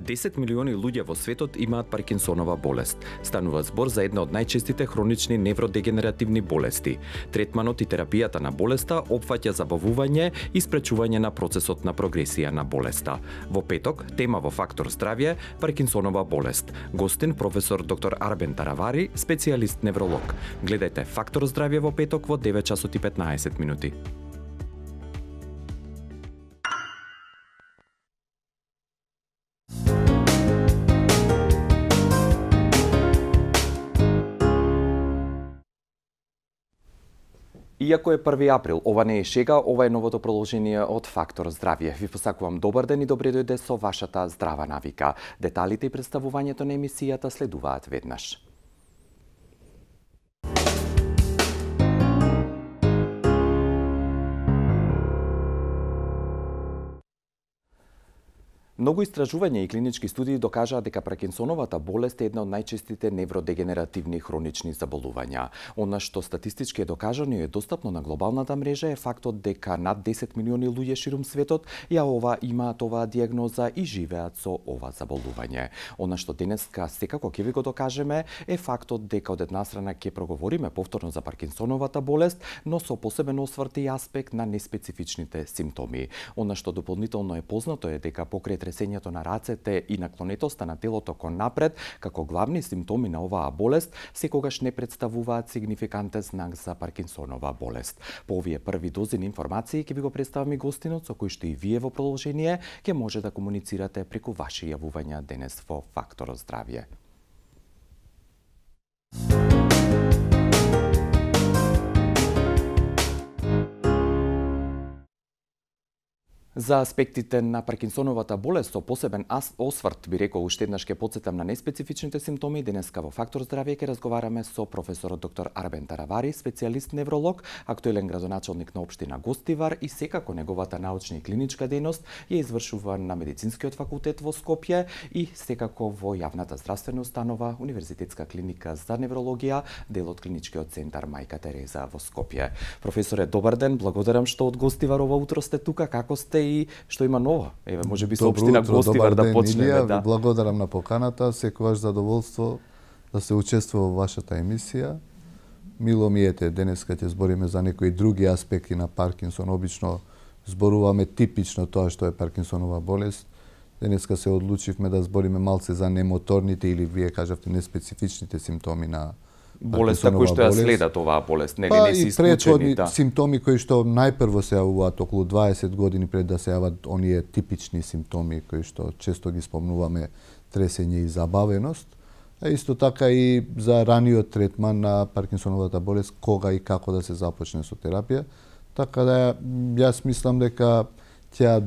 10 милиони луѓе во светот имаат Паркинсонова болест. Станува збор за една од најчестите хронични невродегенеративни болести. Третманот и терапијата на болеста опфаќа забавување и спречување на процесот на прогресија на болеста. Во петок, тема во Фактор здравје, Паркинсонова болест. Гостин професор доктор Арбен Таравари, специјалист невролог. Гледајте Фактор здравје во петок во 9 часот и 15 минути. Иако е 1 април, ова не е шега, ова е новото продолжение од Фактор здравје. Ви посакувам добар ден и добре дојде со вашата здрава навика. Деталите и представувањето на емисијата следуваат веднаш. Многу истражувања и клинички студии докажаа дека Паркинсоновата болест е една од најчестите невродегенеративни хронични заболувања. Она што статистички е докажано и е достапно на глобалната мрежа е фактот дека над 10 милиони луѓе ширум светот имаат оваа диагноза и живеат со ова заболување. Она што денеска секако ќе ви го докажеме е фактот дека од една страна ќе проговориме повторно за Паркинсоновата болест, но со посебен осврт и аспект на неспецифичните симптоми. Она што дополнително е познато е дека покрај тресењето на рацете и наклонетоста на телото кон напред, како главни симптоми на оваа болест, секогаш не представуваат сигнификантен знак за Паркинсонова болест. По овие први дозини информации ќе ви го представам и гостинот со кој што и вие во продолжение ќе може да комуницирате преку ваши јавувања денес во Фактор здравје. За аспектите на Паркинсоновата болест со посебен осврт, би рекол, уште еднаш ќе потсетам на неспецифичните симптоми. Денеска во Фактор здравје ќе разговараме со професорот доктор Арбен Таравари, специјалист невролог, актуелен градоначелник на општина Гостивар и секако неговата научна и клиничка дејност ја извршува на Медицинскиот факултет во Скопје и секако во јавната здравствена установа Универзитетска клиника за неврологија, дел од клиничкиот центар Мајка Тереза во Скопје. Професоре, добар ден, благодарам што од Гостивар ова утро сте тука, како сте и што има ново? Еве, можеби со општина Гостивар да почнеме. Да. Благодарам на поканата, секогаш задоволство да се учествува во вашата емисија. Мило ми ете, денеска ќе збориме за некои други аспекти на Паркинсон. Обично зборуваме типично тоа што е Паркинсонова болест. Денеска се одлучивме да збориме малце за немоторните или вие кажавте неспецифичните симптоми на болеста кои што ја следат оваа болест, нели не се исклучени, симптоми кои што најпрво се јавуваат околу 20 години пред да се јават оние типични симптоми кои што често ги спомнуваме, тресење и забавеност, а исто така и за раниот третман на Паркинсоновата болест, кога и како да се започне со терапија. Така да јас мислам дека ќе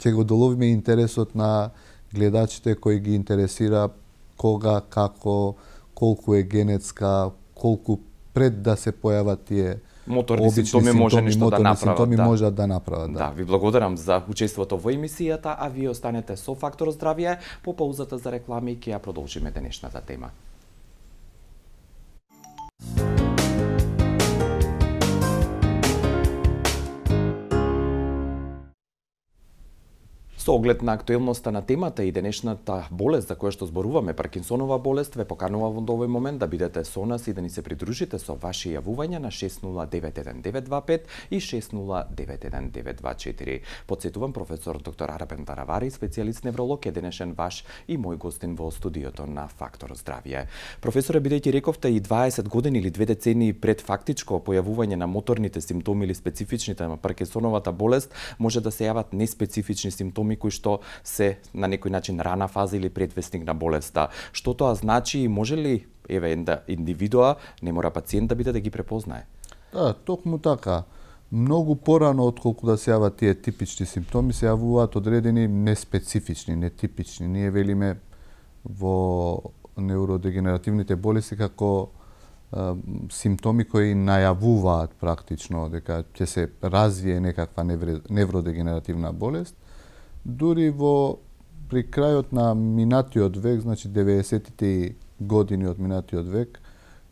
го доловиме интересот на гледачите кои ги интересира кога, како, колку е генетска, колку пред да се појават тие моторни симптоми може нешто да направат. Можат да направат. Да, ви благодарам за учеството во емисијата, а вие останете со Фактор здравје. По паузата за реклами ќе ја продолжиме денешната тема. Со оглед на актуелноста на темата и денешната болест за која што зборуваме, Паркинсонова болест, ве поканувам во овој момент да бидете со нас и да ни се придружите со ваши јавувања на 6091-925 и 6091-924. Подсетувам, професор доктор Арбен Таравари, специјалист невролог, е денешен ваш и мој гостин во студиото на Фактор здравје. Професоре, бидејќи рековте и 20 години или 2 децении пред фактичко појавување на моторните симптоми или специфичните на Паркинсоновата болест, може да се јават неспецифични симптоми кои што се на некој начин рана фаза или предвестник на болеста. Што тоа значи и може ли индивидуа, не мора пациент да биде да ги препознае? Да, токму така. Многу порано отколку да се јават тие типични симптоми, се јавуваат одредени неспецифични, нетипични. Ние велиме во невродегенеративните болести како симптоми кои најавуваат практично дека ќе се развие некаква невродегенеративна болест. Дури при крајот на минатиот век, значи 90-тите години од минатиот век,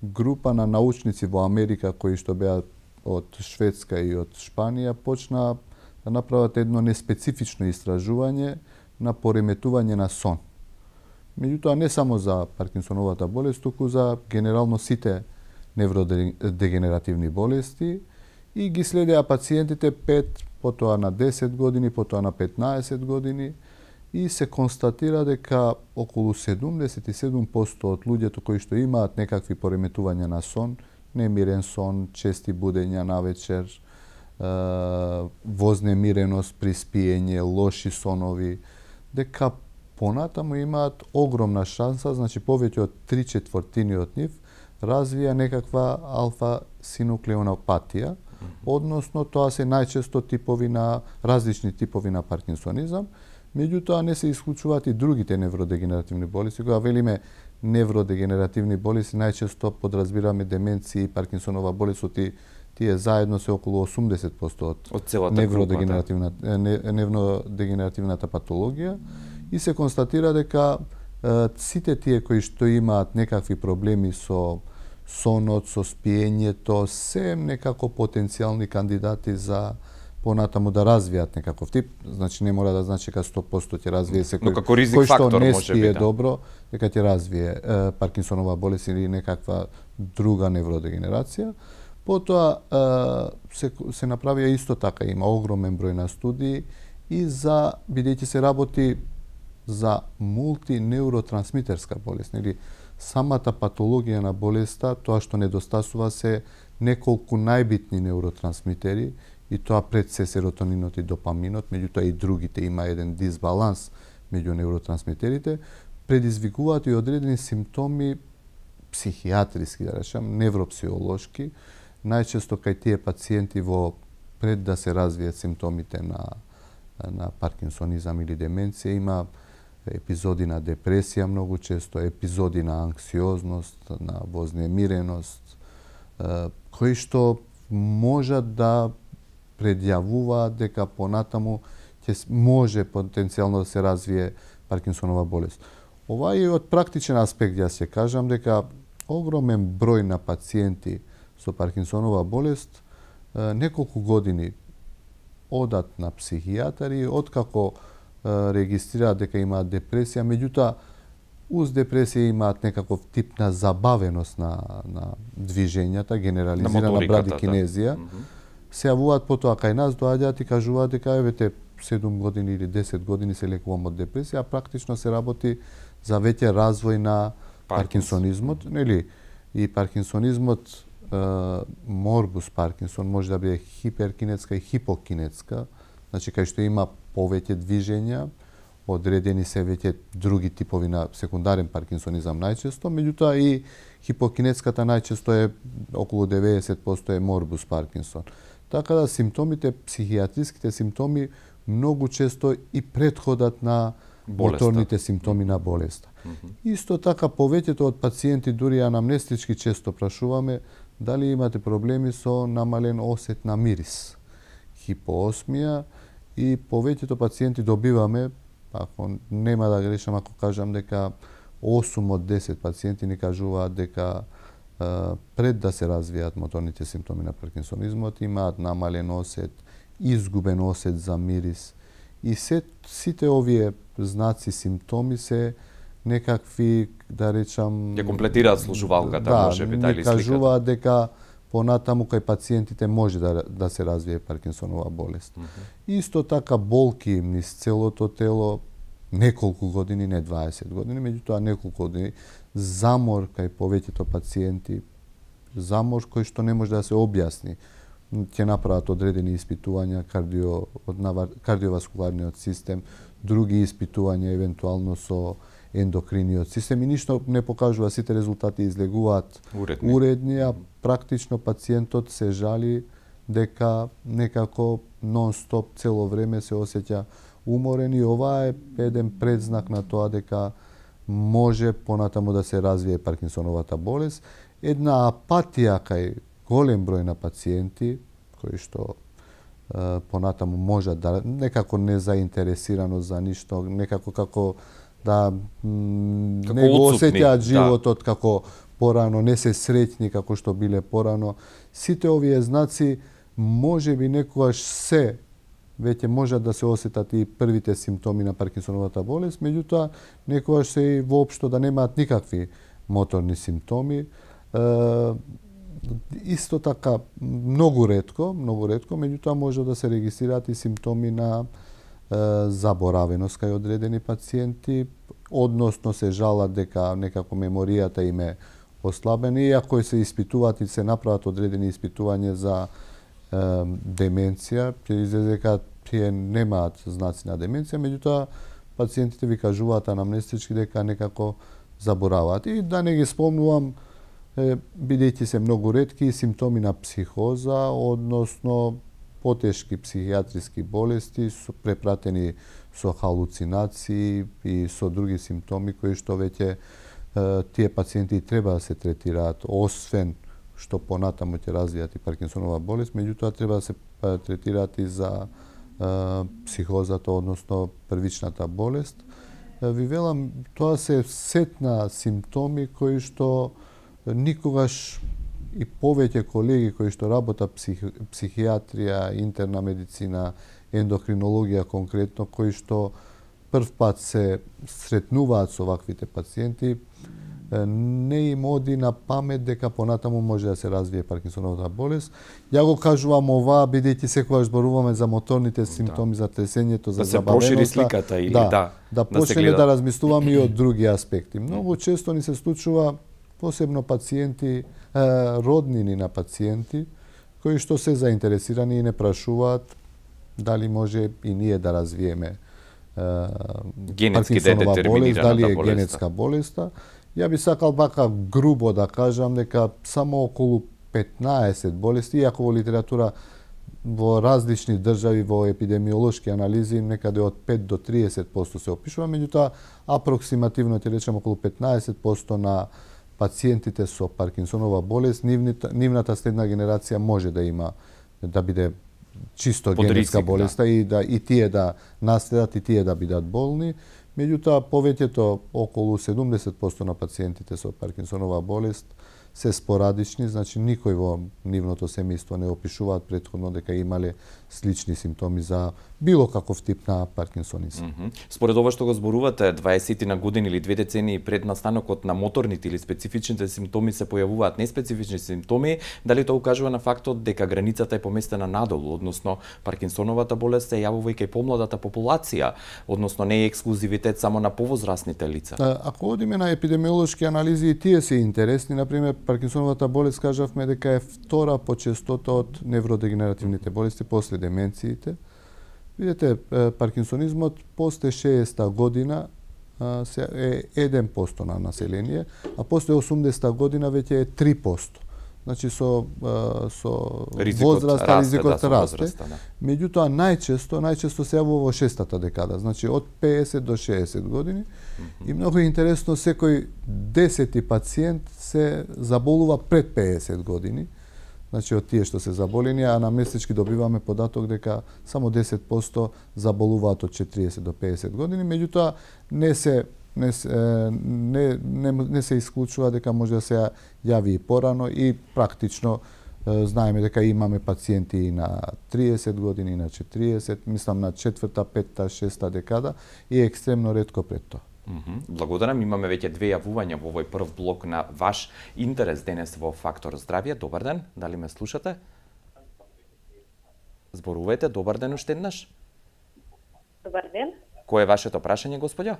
група на научници во Америка кои што беа од Шведска и од Шпанија почна да направат едно неспецифично истражување на пореметување на сон. Меѓутоа, не само за Паркинсоновата болест, туку за генерално сите невродегенеративни болести и ги следеа пациентите 5, потоа на 10 години, потоа на 15 години и се констатира дека околу 77% од луѓето кои што имаат некакви пореметувања на сон, немирен сон, чести будења навечер, вознемиреност при спиење, лоши сонови, дека понатаму имаат огромна шанса, значи повеќе од 3/4 од нив развија некаква алфа-синуклеонопатија, односно тоа се најчесто типови на различни типови на паркинсонизам, меѓутоа не се исклучуваат и другите невродегенеративни болести. Кога велиме невродегенеративни болести, најчесто подразбираме деменција и Паркинсонова болест, тие заедно се околу 80% од невродегенеративната патологија и се констатира дека сите тие кои што имаат некакви проблеми со сонот, со спиењето, се некако потенцијални кандидати за понатаму да развијат некаков тип, значи не мора да значи дека 100% ќе развие секој кој што не спие добро, дека ќе развие Паркинсонова болест или некаква друга невродегенерација. Потоа се направија исто така, има огромен број на студии и за, бидејќи се работи за мултинеуротрансмитерска болест, нели самата патологија на болеста, тоа што недостасува се неколку најбитни неуротрансмитери, и тоа пред се серотонинот и допаминот, меѓутоа и другите има еден дисбаланс меѓу неуротрансмитерите, предизвикуваат и одредени симптоми психијатриски, да речем, невропсихолошки, најчесто кај тие пациенти во пред да се развијат симптомите на паркинсонизам или деменција, има епизоди на депресија многу често, епизоди на анксиозност, на вознемиреност, кои што можат да предјавуваат дека понатаму ќе може потенцијално да се развие Паркинсонова болест. Ова е од практичен аспект, јас ќе кажам дека огромен број на пациенти со Паркинсонова болест неколку години одат на психијатари, откако регистрираат дека имаат депресија, меѓутоа уз депресија имаат некаков тип на забавеност на движењата, генерализирана брадикинезија. Се јавуваат потоа кај нас, доаѓаат и кажуваат дека евете 7 години или 10 години се лекувам од депресија, а практично се работи за веќе развој на паркинсонизмот, нели? И паркинсонизмот, морбус Паркинсон може да биде хиперкинетска и хипокинетска, значи кај што има повеќе движења, одредени се веќе други типови на секундарен паркинсонизам најчесто, меѓутоа и хипокинетската најчесто е околу 90% е морбус Паркинсон. Така да симптомите, психијатриските симптоми многу често и претходат на моторните симптоми на болеста. Исто така повеќето од пациенти, дури анамнестички често прашуваме дали имате проблеми со намален осет на мирис, хипоосмија, и повеќето пациенти добиваме, ако нема да грешам ако кажам дека 8 од 10 пациенти ни кажуваат дека пред да се развијат моторните симптоми на паркинсонизмот имаат намален осет, изгубен осет за мирис. И сите овие знаци, симптоми се некакви, да речам... Ја комплетираат служувалката, може би, дали сликата. Кажуваат дека понатаму кај пациентите може да се развие Паркинсонова болест. Исто така болки низ целото тело, неколку години, не 20 години, меѓутоа неколку години, замор кај повеќето пациенти, замор кој што не може да се објасни. Ќе направат одредени испитувања од кардиоваскуларниот систем, други испитувања евентуално со ендокриниот систем и ништо не покажува, сите резултати излегуваат уредни, а практично пациентот се жали дека некако нон-стоп цело време се осеќа уморен и ова е еден предзнак на тоа дека може понатаму да се развие Паркинсоновата болест. Една апатија кај голем број на пациенти кои што понатаму може да некако незаинтересирано за ништо, некако како да не го осеќаат животот како порано, не се среќни како што биле порано. Сите овие знаци може би некогаш се веќе можат да се осетат и првите симптоми на Паркинсоновата болест, меѓутоа некогаш се и воопшто да немаат никакви моторни симптоми. Исто така многу ретко, меѓутоа може да се регистрираат и симптоми на заборавеност кај одредени пациенти, односно се жалат дека некако меморијата им е ослабена, иако се испитуваат и се направат одредени испитувања за деменција, ќе излезе дека тие немаат знаци на деменција, меѓутоа пациентите ви кажуваат анамнестички дека некако забораваат. И да не ги спомнувам, бидејќи се многу ретки, симптоми на психоза, односно потешки психијатриски болести, препратени со халуцинации и со други симптоми кои што веќе тие пациенти треба да се третираат, освен што понатаму ќе развијат и Паркинсонова болест, меѓутоа треба да се третираат и за психозата, односно првичната болест. Ви велам, тоа се сет на симптоми кои што никогаш и повеќе колеги кои што работат психијатрија, интерна медицина, ендокринологија конкретно, кои што прв пат се сретнуваат со ваквите пациенти, не им оди на памет дека понатаму може да се развие Паркинсоновата болест. Ја го кажувам ова, бидејќи секогаш зборуваме за моторните симптоми, за тресењето, за забавеноста. Да се прошири сликата или да почнеме да размислуваме и од други аспекти. Многу често ни се случува, посебно пациенти, роднини на пациенти, кои што се заинтересирани и не прашуваат дали може и ние да развиеме Паркинсонова болест, дали е генетска болеста. Ја би сакал вака грубо да кажам дека само околу 15 болести, иако во литература во различни држави во епидемиолошки анализи некаде од 5 до 30% се опишува, меѓутоа апроксимативно ќе речем околу 15% на пациентите со Паркинсонова болест, нивната следна генерација може да има, да биде чисто генетска болеста и тие да наследат и тие да бидат болни. Меѓутоа, повеќето, околу 70% на пациентите со Паркинсонова болест се спорадични, значи никој во нивното семејство не опишуваат претходно дека имале слични симптоми за било каков тип на паркинсонизм. Според ова што го зборувате, 20 на години или 2 децении пред настанокот на моторните или специфичните симптоми се појавуваат неспецифични симптоми, дали тоа укажува на фактот дека границата е поместена надолу, односно Паркинсоновата болест се јавува и кај помладата популација, односно не е ексклузивитет само на повозрастните лица? Ако одиме на епидемиолошки анализи, и тие се интересни, например, Паркинсоновата болест кажавме дека е втора по честота од невродегенеративните болести после деменциите. Видете, паркинсонизмот после 60-та година е 1% на население, а после 80-та година веќе е 3%. Значи со возраста ризикот расте. Меѓутоа најчесто се јавува во 6-та декада, значи од 50 до 60 години. И многу интересно, секој 10-ти пациент се заболува пред 50 години. Значи од тие што се заболени, а анамнестички добиваме податок дека само 10% заболуваат од 40 до 50 години, меѓутоа не се исклучува дека може да се јави и порано и практично знаеме дека имаме пациенти и на 30 години, и на 40, мислам на 4-та, 5-та, 6-та декада и екстремно ретко пред тоа. Благодарам, имаме веќе 2 јавувања во овој прв блок на ваш интерес денес во Фактор здравје. Добар ден, дали ме слушате? Зборувајте, добар ден уште еднаш. Добар ден. Кој е вашето прашање, господја?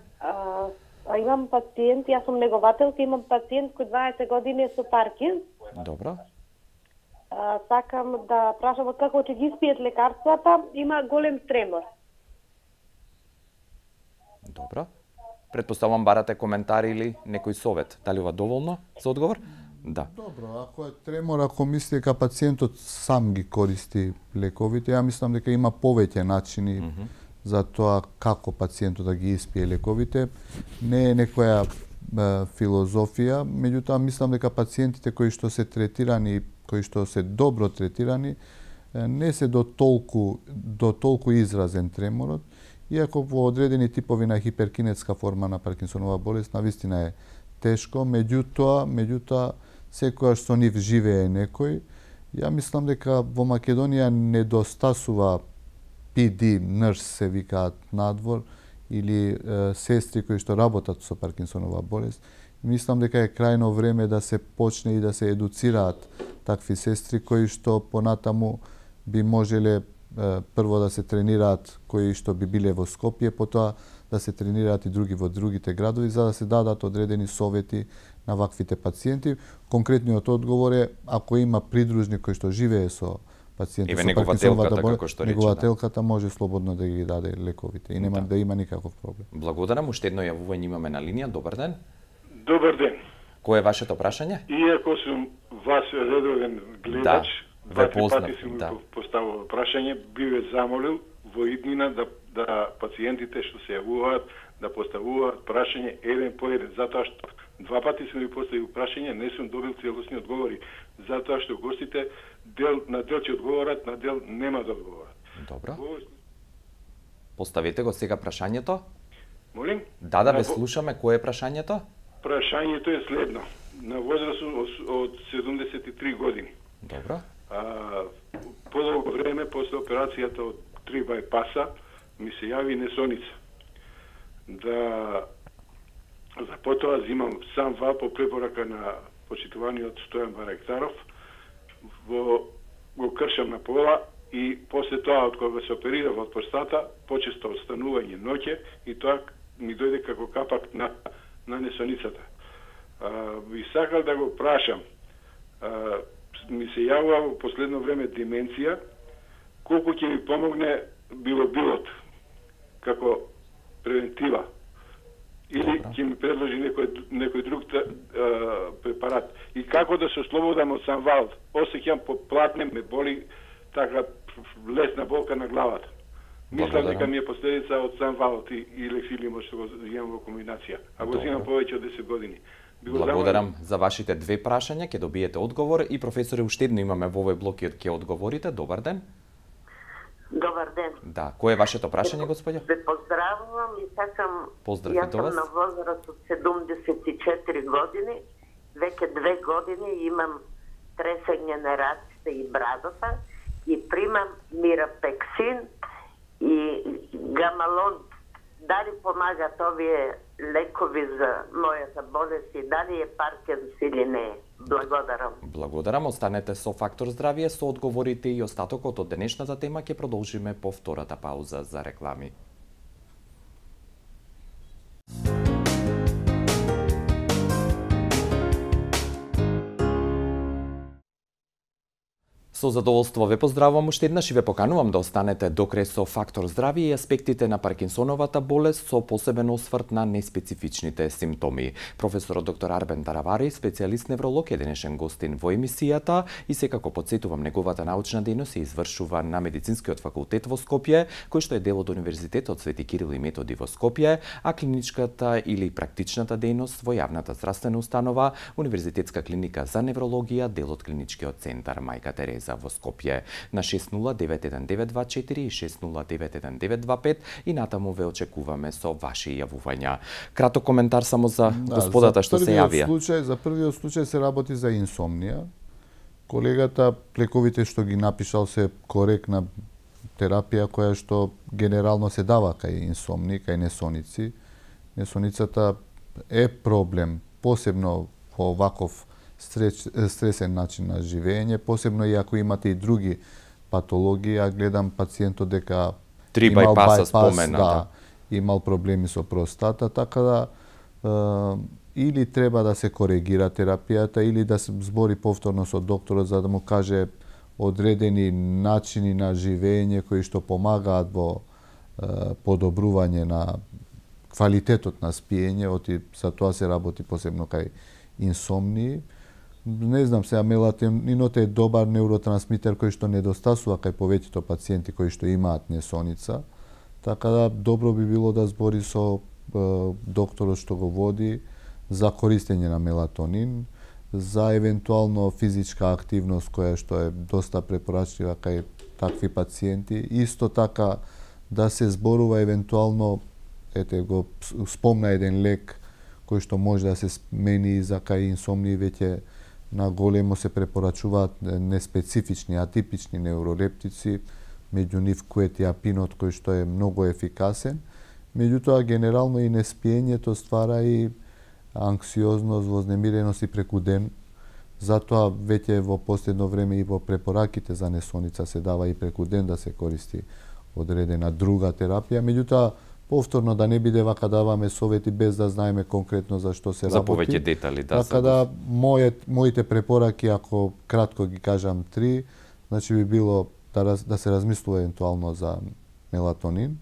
Имам пациент, јас сум негователка, имам пациент кој 20 години со Паркинс. Добро. Сакам да прашам како ќе ги испијат лекарствата, има голем тремор. Добро. Предпоставувам барате коментари или некој совет. Дали ова доволно за одговор? Да. Добро, ако е тремор, ако мисли дека пациентот сам ги користи лековите, ја мислам дека има повеќе начини за тоа како пациентот да ги испие лековите. Не е некоја филозофија, меѓутоа мислам дека пациентите кои што се третирани, кои што се добро третирани, не се до толку изразен треморот, иако во одредени типови на хиперкинетска форма на Паркинсонова болест навистина е тешко, меѓутоа секогаш со нив живее некој. Ја мислам дека во Македонија недостасува PD nurse се викаат надвор, или сестри кои што работат со Паркинсонова болест. Мислам дека е крајно време да се почне и да се едуцираат такви сестри кои што понатаму би можеле прво да се тренираат кои што би биле во Скопје, потоа да се тренираат и други во другите градови за да се дадат одредени совети на ваквите пациенти. Конкретниот одговор е ако има придружник кој што живее со пациенти со Паркинсоновата болест, негователката може слободно да ги даде лековите и нема да има никаков проблем. Благодарам, уште едно јавување имаме на линија. Добар ден. Добар ден. Кој е вашето прашање? Иако сум вас редовен гледач, два пати си му поставил прашање, би ве замолил во иднина да пациентите што се јавуваат да поставуваат прашање еден по еден, затоа што два пати сум ви поставил прашање, не сум добил целосни одговори, затоа што гостите на дел ќе одговорат, на дел нема да одговорат. Добро. Поставете го сега прашањето. Молим? Да, ве слушаме. Кое е прашањето? Прашањето е следно. На возраст од 73 години. Добро. Подолго време после операцијата од 3 бајпаса ми се јави несоница. За потоа зимам сам вал по препорака на почитуваниот Стојан Баректаров, го кршам на пола и после тоа, од кога се оперирав од простата, почесто останување ноќе и тоа ми дојде како капак на несоницата. Би сакал да го прашам, ми се јавува во последно време деменција, колку ќе ми помогне билот како превентива? Или ќе ми предложи некој друг препарат? И како да се ослободам од сам вал? Осеќам поплатне, ме боли така лесна болка на главата. Мислам дека ми е последица од сам валот и лексилимо што го имам во комбинација. А го зимам повеќе од 10 години. Благодарам за вашите две прашања, ќе добиете одговор и професоре уште едно имаме во овој блок ќе одговорите. Добар ден. Добар ден. Да, кое е вашето прашање, господја? Ве поздравувам и сакам. Поздрави до вас. Јас сум на возраст од 74 години, веќе 2 години имам тресење на раците и брадата и примам мирапексин и гамалон. Дали помагат овие лекови за мојата болест и дали е Паркинс или не? Благодарам. Благодарам. Останете со Фактор здравје, со одговорите и остатокот од денешната тема ќе продолжиме по втората пауза за реклами. Со задоволство ве поздравувам уште еднаш и ве поканувам да останете до крај со Фактор здравје и аспектите на Паркинсоновата болест со посебен осврт на неспецифичните симптоми. Професорот доктор Арбен Таравари, специјалист невролог, е денешен гостин во емисијата и секако потсетувам неговата научна дејност се извршува на Медицинскиот факултет во Скопје, кој што е дел од Универзитетот Свети Кирил и Методи во Скопје, а клиничката или практичната дејност во јавната здравствена установа Универзитетска клиника за неврологија, дел од клиничкиот центар Мајка Тереза во Скопје на 60919224 и 609195 и натаму ве очекуваме со ваши јавувања. Краток коментар само за господата што се јавија. За првиот случај се работи за инсомнија. Колегата лековите што ги напишал се коректна терапија која што генерално се дава кај инсомни, кај несоници. Несоницата е проблем, посебно во ваков стресен начин на живење, посебно и ако имате и други патологии, а гледам пациентот дека 3 бајпаса спомена, да, имал проблеми со простата, така да или треба да се коригира терапијата или да се збори повторно со докторот за да му каже одредени начини на живење кои што помагаат во подобрување на квалитетот на спиење, за тоа се работи посебно кај инсомнии. Не знам сега, мелатониното е добар неуротрансмитер кој што недостасува кај повеќето пациенти кои што имаат несоница, така да добро би било да збори со докторот што го води за користење на мелатонин, за евентуално физичка активност која што е доста препорачлива кај такви пациенти. Исто така да се зборува евентуално, го спомна еден лек кој што може да се смени за кај инсомнии, веќе на големо се препорачуваат неспецифични, атипични невролептици, меѓу нив куетиапинот кој што е многу ефикасен. Меѓутоа генерално и неспиењето ствара и анксиозност, вознемиреност и преку ден. Затоа веќе во последно време и во препораките за несоница се дава и преку ден да се користи одредена друга терапија. Меѓутоа повторно да не биде вака даваме совети без да знаеме конкретно за што се за работи. повеќе детали, да. Така да моите препораки, ако кратко ги кажам 3, значи би било да се размислува евентуално за мелатонин,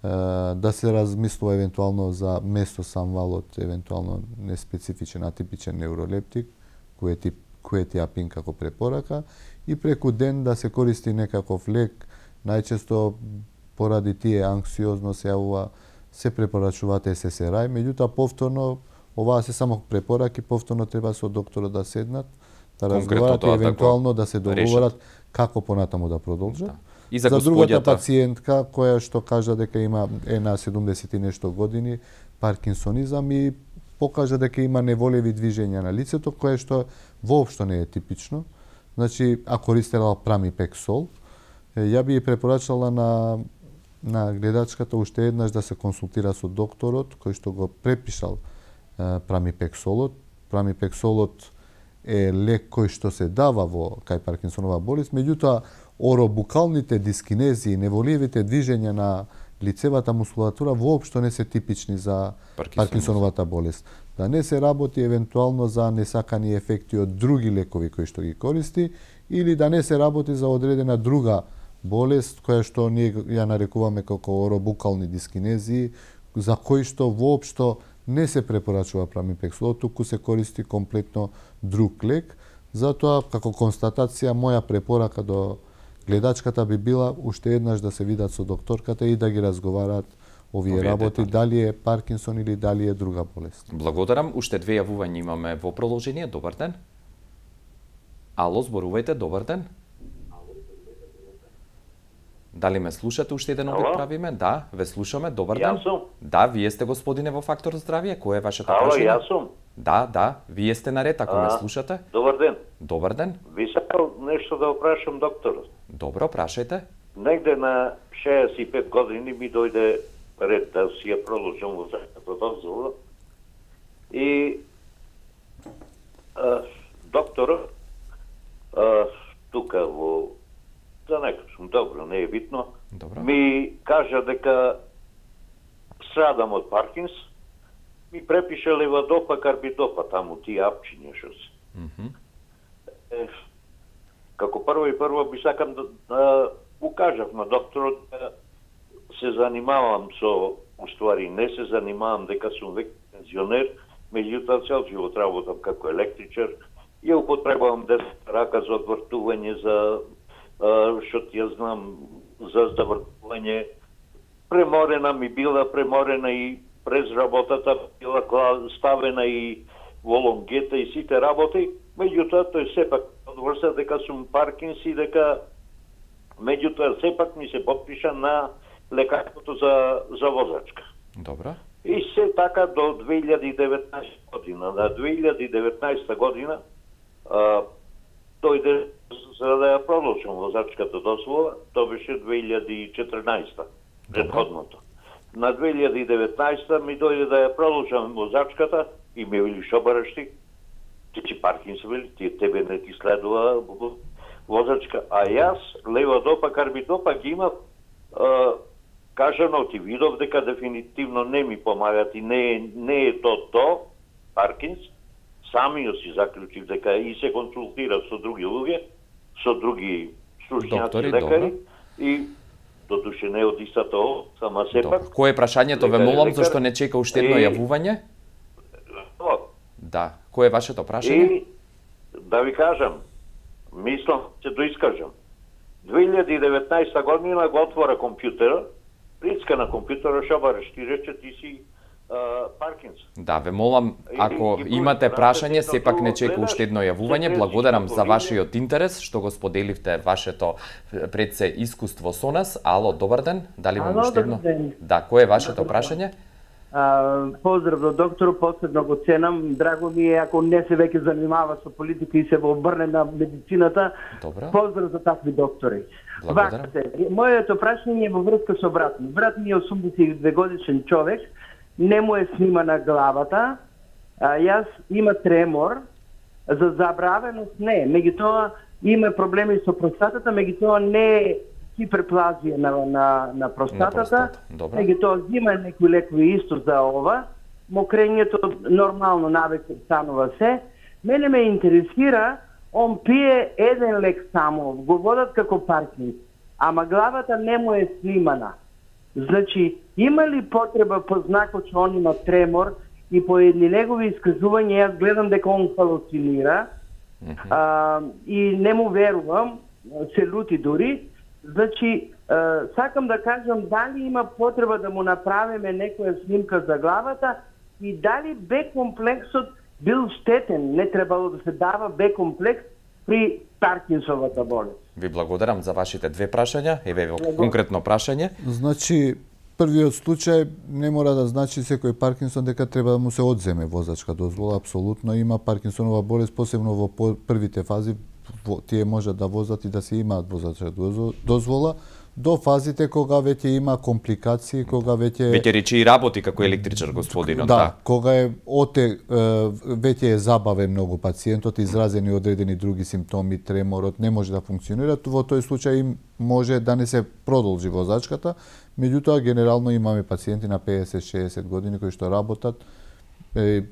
да се размислува евентуално за местосамвалот, евентуално неспецифичен атипичен неуролептик, куетиапин како препорака, и преку ден да се користи некаков лек, најчесто поради тие анксиозно се јавува, се препорачуваат SSRI, меѓутоа повторно оваа се само препораки, повторно треба со докторот да седнат, да разговарат и евентуално да се договорат како понатаму да продолжат. Да. И за другата пациентка која што кажа дека има на 70 и нешто години паркинсонизам и покажа дека има неволеви движења на лицето, кое што воопшто не е типично. Значи, ако користела прамипексол, ја би препорачала на гледачката уште еднаш да се консултира со докторот кој што го препишал прамипексолот. Прамипексолот е лек кој што се дава во кај Паркинсонова болест, меѓутоа оробукалните дискинезии, неволивите движења на лицевата мускулатура воопшто не се типични за Паркинсоновата болест. Да не се работи евентуално за несакани ефекти од други лекови кои што ги користи, или да не се работи за одредена друга болест која што ние ја нарекуваме како оробукални дискинезии, за кои што воопшто не се препорачува прамипексол, туку се користи комплетно друг лек. Затоа, како констатација, моја препорака до гледачката би била уште еднаш да се видат со докторката и да ги разговараат овие работи, дали е Паркинсон или дали е друга болест. Благодарам. Уште 2 јавувања имаме во продолжение. Добар ден. Ало, зборувајте, добар ден. Дали ме слушате? Уште еден обид правиме? Да, ве слушаме. Добар ден. Јас сум. Да, вие сте господине во Фактор здравје. Кој е вашето прашање? прашање? Јас сум. Да, вие сте наред ако ме слушате. Добар ден. Добар ден. Ви сакал нешто да опрашам докторот. Добро, прашајте. Негде на 65 години ми дојде ред да си ја продолжам возачката дозвола. И докторот тука во за некој сум добро, не е битно. Добро. Ми кажа дека страдам од Паркинс, ми препише левадопа, карбидопа, таму тие апчиња што се. Како прво би сакам да укажав на докторот да се занимавам со, уствари не се занимавам дека сум веќе пензионер, меѓутоа цел живот работам како електричар и употребувам десна рака за одвртување, за што ти ја знам, за завртување. Преморена ми била, преморена и през работата, била ставена и во лонгета и сите работи, меѓутоа тој сепак одврса дека сум Паркинс и дека меѓутоа сепак ми се подпиша на лекарството за возачка. Добро. И се така до 2019 година. На 2019 година дојде за да ја продолжам возачката дозвола, тоа беше 2014 предходното. На 2019 ми дојде да ја продолжам возачката и ми вели шо бараш ти? Ти си Паркинс, вели, тебе не ти следува возачка. А јас левадопа, карбидопа ги имав кажано, ти видов дека дефинитивно не ми помагат и не е то Паркинс. Самиот си заклучив дека и се консултирав со други луѓе, со други стручњаци лекари и додуше не од истата сама сепак. Кој е прашањето, ве молам, зашто не чека уште едно јавување? Да, кој е вашето прашање? И да ви кажам, мислам, се доискажам. 2019 година го отвора компјутера, прицка на компјутера, шо бараш, ти рече, ти си Паркинс. Да, ве молам, ако имате прашање, сепак не чека уште едно јавување. Благодарам за вашиот интерес, што го споделивте вашето пред се искуство со нас. Ало, добар ден. Дали имаме уште едно? Да, кој е вашето прашање? Поздрав до доктору, посебно го ценам. Драго ми е ако не се веќе занимава со политика и се во обрне на медицината. Добра. Поздрав за такви доктори. Благодарам. Моето прашање е во врска со брат ми. Брат ми е 82 годишен човек, не му е снимана главата, јас има тремор, за забравеност не, меѓутоа има проблеми со простатата, меѓутоа не е хиперплазија на простатата, меѓутоа има некои лекови исто за ова, мокрењето нормално навеќе станува се. Мене ме интересира, он пие еден лек само, го водат како Паркинс, ама главата не му е снимана. Значи, има ли потреба по знакот што он има тремор и по едни негови искажувања, јас гледам дека он халуцинира и не му верувам, се лути дури. Значи, сакам да кажам дали има потреба да му направиме некоја снимка за главата и дали Б-комплексот бил штетен, не требало да се дава Б-комплекс при Паркинсовата болест. Ви благодарам за вашите две прашања. Еве конкретно прашање. Значи, првиот случај не мора да значи секој Паркинсон дека треба да му се одземе возачка дозвола. Апсолутно има Паркинсонова болест, посебно во првите фази, тие можат да возат и да се имаат возачка дозвола, до фазите кога веќе има компликации, кога веќе речи и работи како електричар господинот. Да, кога веќе е забавен многу пациентот, изразени одредени други симптоми, треморот не може да функционира, во тој случај може да не се продолжи возачката, меѓутоа генерално имаме пациенти на 50-60 години кои што работат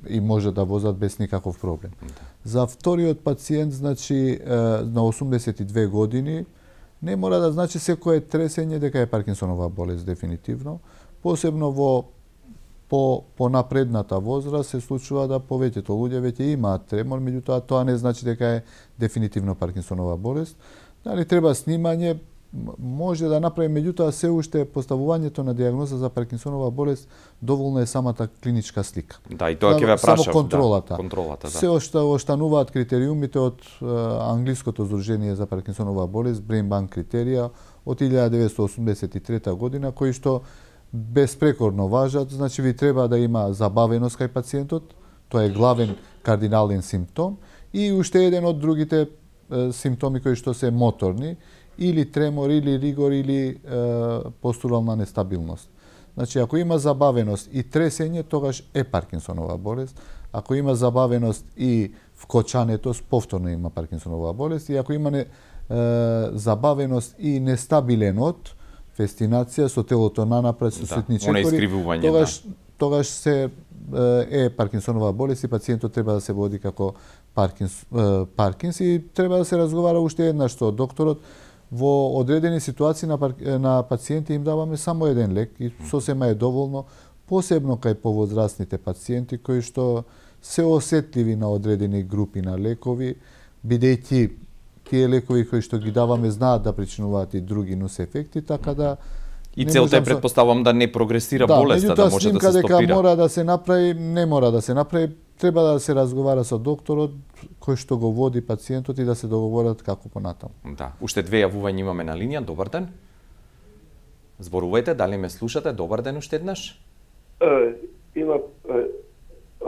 и може да возат без никаков проблем. За вториот пациент, значи на 82 години, не мора да значи секое тресење дека е Паркинсонова болест дефинитивно, посебно по напредната возраст се случува да повеќето луѓе веќе имаат тремор, меѓутоа тоа не значи дека е дефинитивно Паркинсонова болест. Дали треба снимање, може да направи, меѓутоа се уште поставувањето на дијагноза за Паркинсонова болест доволно е самата клиничка слика. Да, и тоа ќе ве прашав. Само контролата. Да. Се остануваат критериумите од англиското здружение за Паркинсонова болест, Brain Bank критерија од 1983 година, кои што безпрекорно важат. Значи ви треба да има забавеност кај пациентот, тоа е главен кардинален симптом, и уште еден од другите симптоми кои што се моторни, или тремор, или ригор, или постурална нестабилност. Значи, ако има забавеност и тресење, тогаш е Паркинсонова болест. Ако има забавеност и вкочането, повторно има Паркинсонова болест. И ако има забавеност и нестабилен од, фестинација со телото нанапред, со ситни чекори, тогаш се е Паркинсонова болест и пациентот треба да се води како Паркинс и треба да се разговара уште еднаш со докторот. Во одредени ситуации на пациенти им даваме само еден лек и сосема е доволно, посебно кај повозрастните пациенти кои што се осетливи на одредени групи на лекови, бидејќи тие лекови кои што ги даваме знаат да причинуваат и други нус ефекти, така да и целта е, предпоставувам, да не прогресира болеста, да може да се стопира. Дека мора да се направи, не мора да се направи, треба да се разговара со докторот кој што го води пациентот и да се договорат како понатаму. Да, уште две јавувања имаме на линија. Добар ден. Зборувајте, дали ме слушате? Добар ден уште еднаш.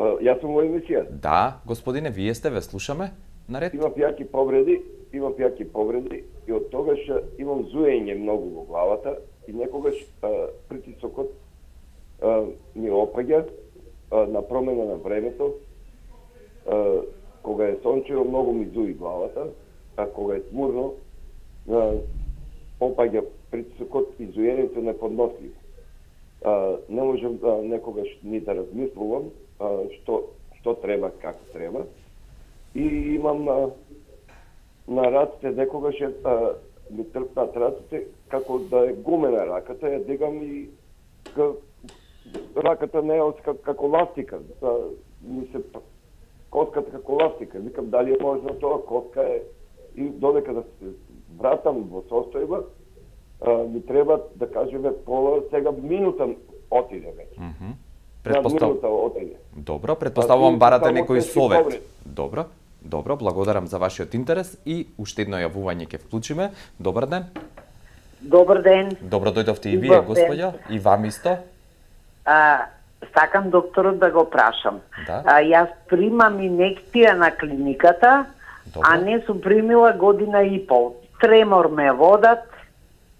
Јас сум во емисија. Да, господине, вие сте, ве слушаме. Наред. Имам јаки повреди и од тогаш имам зуење многу во главата и некогаш притисокот ми опаѓа на промена на времето. Кога е сончево, многу ми зуи главата, а кога е тмурно, опаѓа притисокот и зуењето неподносливо. Не можам некогаш ни да размислувам што треба, како треба. И имам на раците, некогаш ми трпнат раците, како да е гумена раката, ја дигам и раката не е како ластика. Ми се котката како ластика. Викам, дали е можно тоа, котка е. И додека да се вратам во состојба, ми треба, да кажеме, пола, сега минута отиде веќе. Минута отиде. Добро, предпоставувам барате некој совет. Добро, благодарам за вашиот интерес и уште едно јавување ќе вклучиме. Добар ден. Добар ден. Добро дојдовте и вие, господја, и вам исто. Сакам докторот да го прашам. Да. Јас примам инекција на клиниката, Добро. а не сум примила година и пол. Тремор ме водат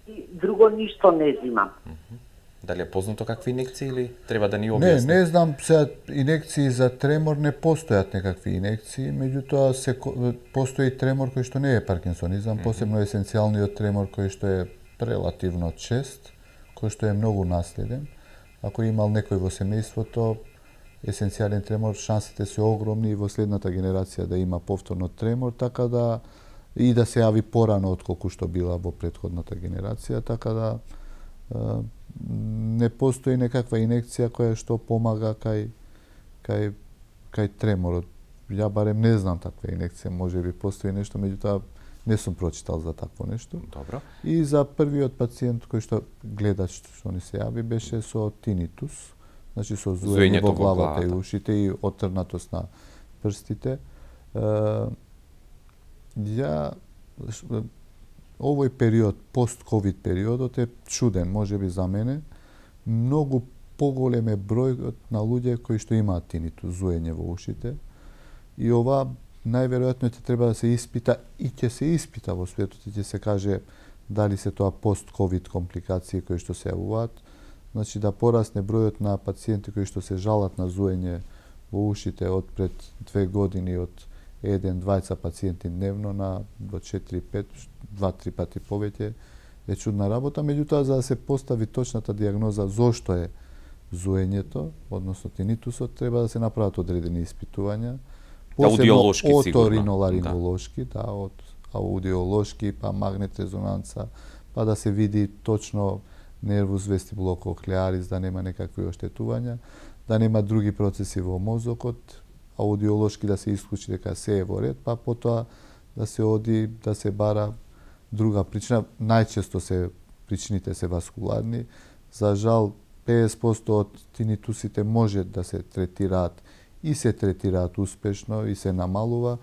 и друго ништо не зимам. Дали е познато какви инекции или треба да ни Не, објасни? не знам, сега инекции за тремор не постојат некакви инекции, меѓутоа постои тремор кој што не е паркинсонизам, посебно есенцијалниот тремор кој што е релативно чест, кој што е многу наследен. Ако имал некој во семејството, есенцијален тремор, шансите се огромни и во следната генерација да има повторно тремор, така да и да се јави порано отколку што била во претходната генерација, така да не постои некаква инекција која што помага кај треморот. Ја барем не знам таква инекција, можеби постои нешто, меѓутоа не сум прочитал за такво нешто. Добро. И за првиот пациент кој што гледач што ни се јави беше со тинитус, значи со зуење во главата и ушите и оттрнатост на прстите. Овој период, пост-ковид периодот е чуден, можеби за мене. Многу поголем е бројот на луѓе кои што имаат тинитус, зуење во ушите. И ова најверојатно ќе треба да се испита и ќе се испита во светот и ќе се каже дали се тоа пост-ковид компликации кои што се јавуваат. Значи да порасне бројот на пациенти кои што се жалат на зуење во ушите од пред 2 години од 1-2 пациенти дневно на до 4-5, 2-3 пати повеќе е чудна работа, меѓутоа за да се постави точната дијагноза зошто е зуењето, односно тинитусот, треба да се направат одредени испитувања, посебно оториноларинголошки, да, од аудиолошки, па магнет резонанца, па да се види точно нервус вестибулокохлеарис, да нема некакви оштетувања, да нема други процеси во мозокот, аудиолошки да се исклучи дека се е во ред, па потоа да се оди да се бара друга причина. Најчесто причините се васкуларни. За жал 50% од тинитусите може да се третираат и се третираат успешно и се намалува,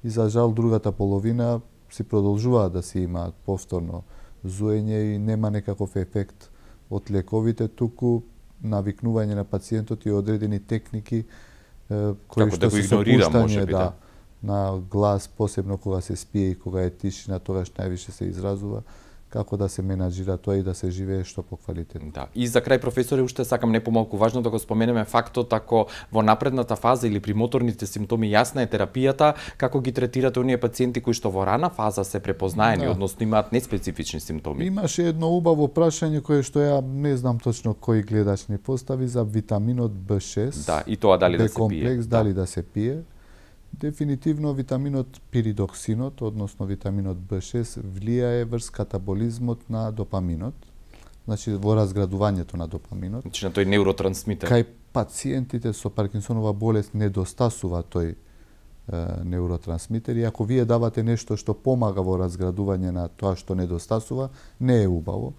и за жал другата половина си продолжуваат да се имаат повторно зуење и нема некаков ефект од лековите, туку навикнување на пациентот и одредени техники кои што се сопуштање на глас, посебно кога се спие и кога е тишина, тогаш највише се изразува, како да се менаџира тоа и да се живее што поквалитетно. Да. И за крај, професоре, уште сакам не помалку важно да го споменеме фактот ако во напредната фаза или при моторните симптоми јасна е терапијата, како ги третирате оние пациенти кои што во рана фаза се препознаени, односно имаат неспецифични симптоми? Имаше едно убаво прашање кое што ја не знам точно кој гледач ни постави за витаминот B6. Да, и тоа дали да се пие. Комплекс, дали да се пие. Дефинитивно витаминот пиридоксинот, односно витаминот B6, влијае врз катаболизмот на допаминот, значи во разградувањето на допаминот. Значи на тој неуротрансмитер. Кај пациентите со Паркинсонова болест недостасува тој неуротрансмитер и ако вие давате нешто што помага во разградување на тоа што недостасува, не е убаво.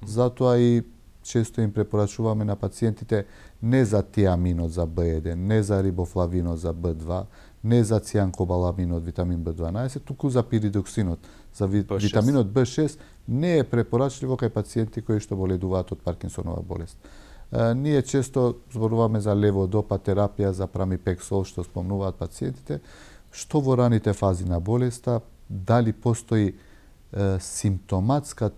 Затоа и често им препорачуваме на пациентите не за тиаминот за B1, не за рибофлавинот за B2, не за цијанкобаламинот витамин B12, туку за пиридоксинот, за витаминот B6 не е препорачливо кај пациенти кои што боледуваат од Паркинсонова болест. Ние често зборуваме за леводопа терапија, за прамипексол што спомнуваат пациентите, што во раните фази на болеста, дали постои симптоматска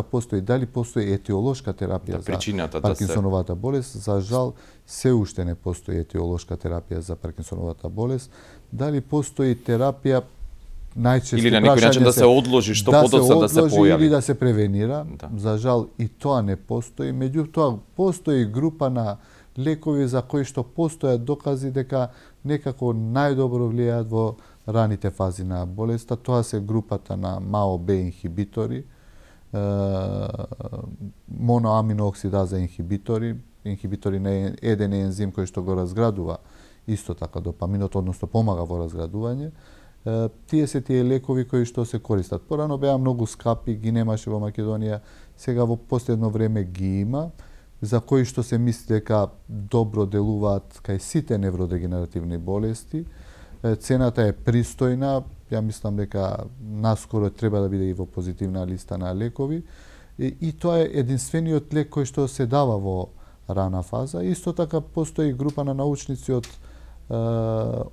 постои, дали постои етиолошка терапија за Паркинсоновата болест. За жал, се уште не постои етиолошка терапија за Паркинсоновата болест. Дали постои терапија, најчесто или на некој начин да се одложи, што подоцна да се појави. Или да се превенира. Да. За жал, и тоа не постои. Меѓутоа, постои група на лекови за кои што постојат докази дека некако најдобро влијаат во раните фази на болеста. Тоа се групата на МАО-Б инхибитори, моноаминооксидаза инхибитори, инхибитори на еден ензим кој што го разградува исто така допаминот, односно помага во разградување. Тие се тие лекови кои што се користат. Порано беа многу скапи, ги немаше во Македонија, сега во последно време ги има, за кои што се мисли дека добро делуваат кај сите невродегенеративни болести. Цената е пристојна, ја мислам дека наскоро треба да биде и во позитивна листа на лекови. И тоа е единствениот лек кој што се дава во рана фаза. Исто така постои група на научници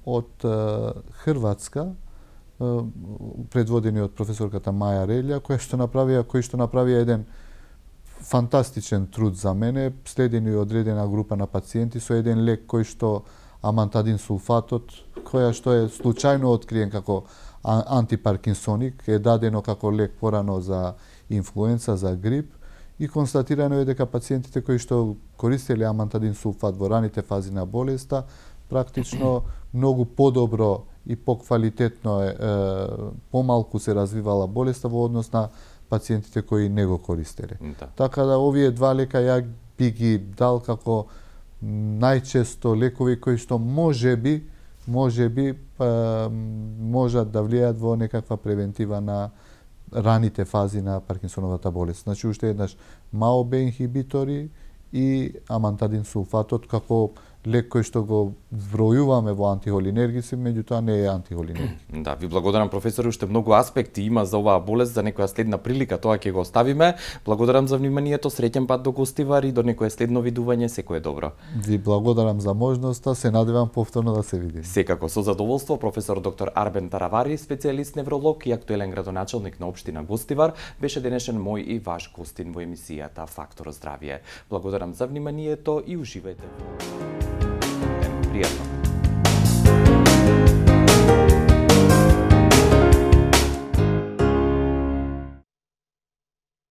од Хрватска, предводени од професорката Маја Релја, кои што направија еден фантастичен труд за мене, следени одредена група на пациенти со еден лек кој што амантадин сулфатот, која што е случајно откриен како антипаркинсоник, е дадено како лек порано за инфлуенца, за грип, и констатирано е дека пациентите кои што користеле амантадин сулфат во раните фази на болеста, практично многу подобро и поквалитетно помалку се развивала болеста во однос на пациентите кои не го користеле. Да. Така да овие два лека ја би ги дал како најчесто лекови кои што можеби можат да влијаат во некаква превентива на раните фази на Паркинсоновата болест. Значи, уште еднаш, МАОБ инхибитори и амантадин сулфатот како лек кој што го вбројуваме во антихолинергици, меѓутоа не е антихолинергик. Да, ви благодарам професор, уште многу аспекти има за оваа болест, за некоја следна прилика тоа ќе го оставиме. Благодарам за вниманието, среќен пат до Гостивар и до некое следно видување, секое добро. Ви благодарам за можноста, се надевам повторно да се видиме. Секако, со задоволство, професор доктор Арбен Таравари, специјалист невролог и актуелен градоначелник на општина Гостивар, беше денешен мој и ваш гостин во емисијата Фактор здравје. Благодарам за вниманието и уживајте. Пријатно.